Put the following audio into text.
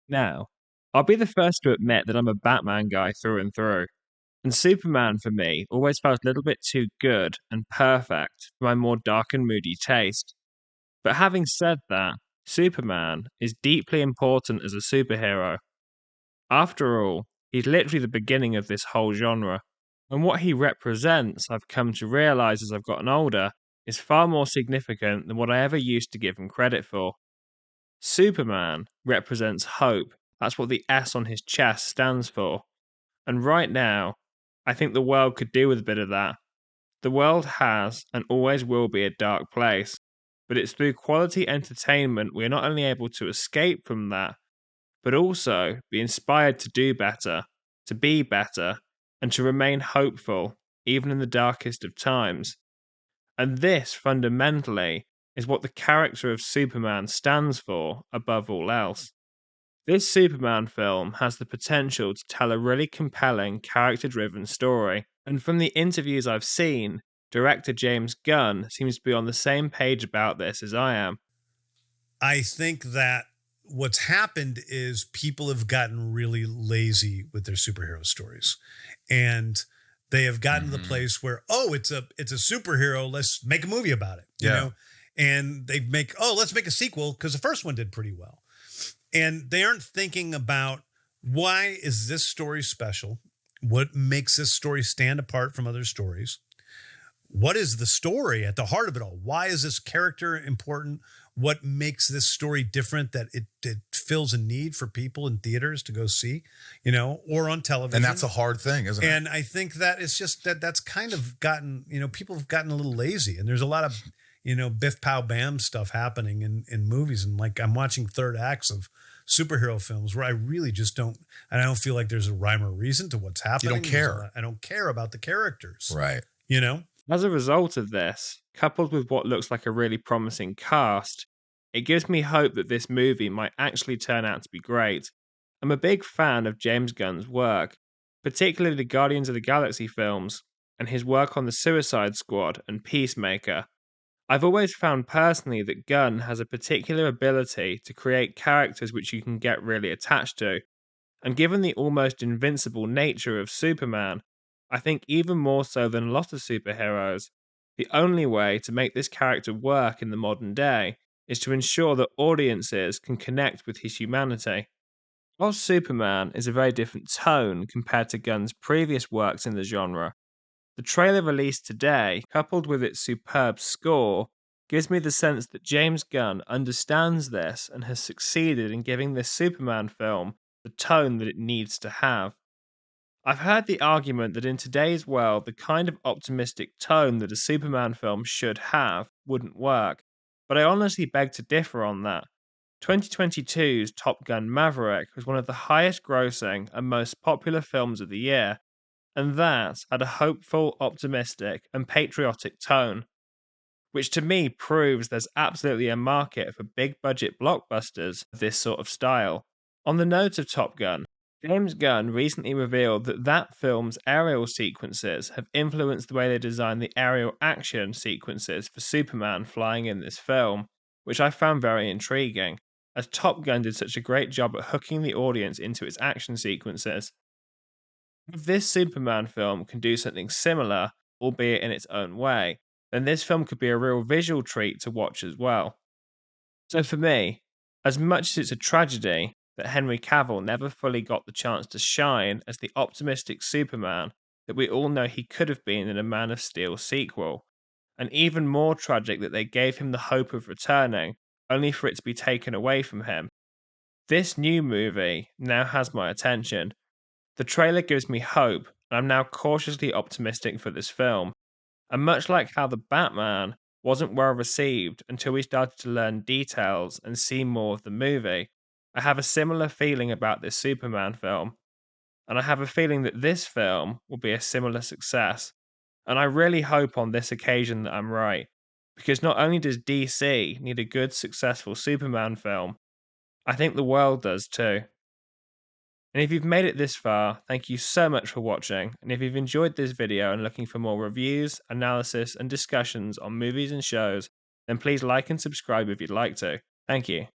Now, I'll be the first to admit that I'm a Batman guy through and through, and Superman for me always felt a little bit too good and perfect for my more dark and moody taste. But having said that, Superman is deeply important as a superhero. After all, he's literally the beginning of this whole genre, and what he represents, I've come to realize as I've gotten older, is far more significant than what I ever used to give him credit for. Superman represents hope. That's what the S on his chest stands for. And right now, I think the world could do with a bit of that. The world has and always will be a dark place, but it's through quality entertainment we're not only able to escape from that, but also be inspired to do better, to be better, and to remain hopeful, even in the darkest of times. And this, fundamentally, is what the character of Superman stands for above all else. This Superman film has the potential to tell a really compelling, character driven story, and from the interviews I've seen, director James Gunn seems to be on the same page about this as I am. I think that what's happened is people have gotten really lazy with their superhero stories. And they have gotten to the place where, oh, it's a superhero, let's make a movie about it. You know? And let's make a sequel because the first one did pretty well. And they aren't thinking about, why is this story special? What makes this story stand apart from other stories? What is the story at the heart of it all? Why is this character important? What makes this story different that it fills a need for people in theaters to go see, or on television? And that's a hard thing, isn't it? And I think that it's just that's kind of gotten, people have gotten a little lazy, and there's a lot of, biff pow bam stuff happening in movies. And like, I'm watching third acts of superhero films where I really just I don't feel like there's a rhyme or reason to what's happening. You don't care. I don't care about the characters. Right. As a result of this, coupled with what looks like a really promising cast, it gives me hope that this movie might actually turn out to be great. I'm a big fan of James Gunn's work, particularly the Guardians of the Galaxy films, and his work on the Suicide Squad and Peacemaker. I've always found personally that Gunn has a particular ability to create characters which you can get really attached to, and given the almost invincible nature of Superman, I think even more so than a lot of superheroes, the only way to make this character work in the modern day is to ensure that audiences can connect with his humanity. While Superman is a very different tone compared to Gunn's previous works in the genre, the trailer released today, coupled with its superb score, gives me the sense that James Gunn understands this and has succeeded in giving this Superman film the tone that it needs to have. I've heard the argument that in today's world, the kind of optimistic tone that a Superman film should have wouldn't work, but I honestly beg to differ on that. 2022's Top Gun Maverick was one of the highest grossing and most popular films of the year, and that had a hopeful, optimistic, and patriotic tone, which to me proves there's absolutely a market for big budget blockbusters of this sort of style. On the note of Top Gun, James Gunn recently revealed that that film's aerial sequences have influenced the way they design the aerial action sequences for Superman flying in this film, which I found very intriguing, as Top Gun did such a great job at hooking the audience into its action sequences. If this Superman film can do something similar, albeit in its own way, then this film could be a real visual treat to watch as well. So for me, as much as it's a tragedy that Henry Cavill never fully got the chance to shine as the optimistic Superman that we all know he could have been in a Man of Steel sequel, and even more tragic that they gave him the hope of returning, only for it to be taken away from him, this new movie now has my attention. The trailer gives me hope, and I'm now cautiously optimistic for this film. And much like how The Batman wasn't well received until we started to learn details and see more of the movie, I have a similar feeling about this Superman film. And I have a feeling that this film will be a similar success. And I really hope on this occasion that I'm right. Because not only does DC need a good, successful Superman film, I think the world does too. And if you've made it this far, thank you so much for watching. And if you've enjoyed this video and looking for more reviews, analysis, and discussions on movies and shows, then please like and subscribe if you'd like to. Thank you.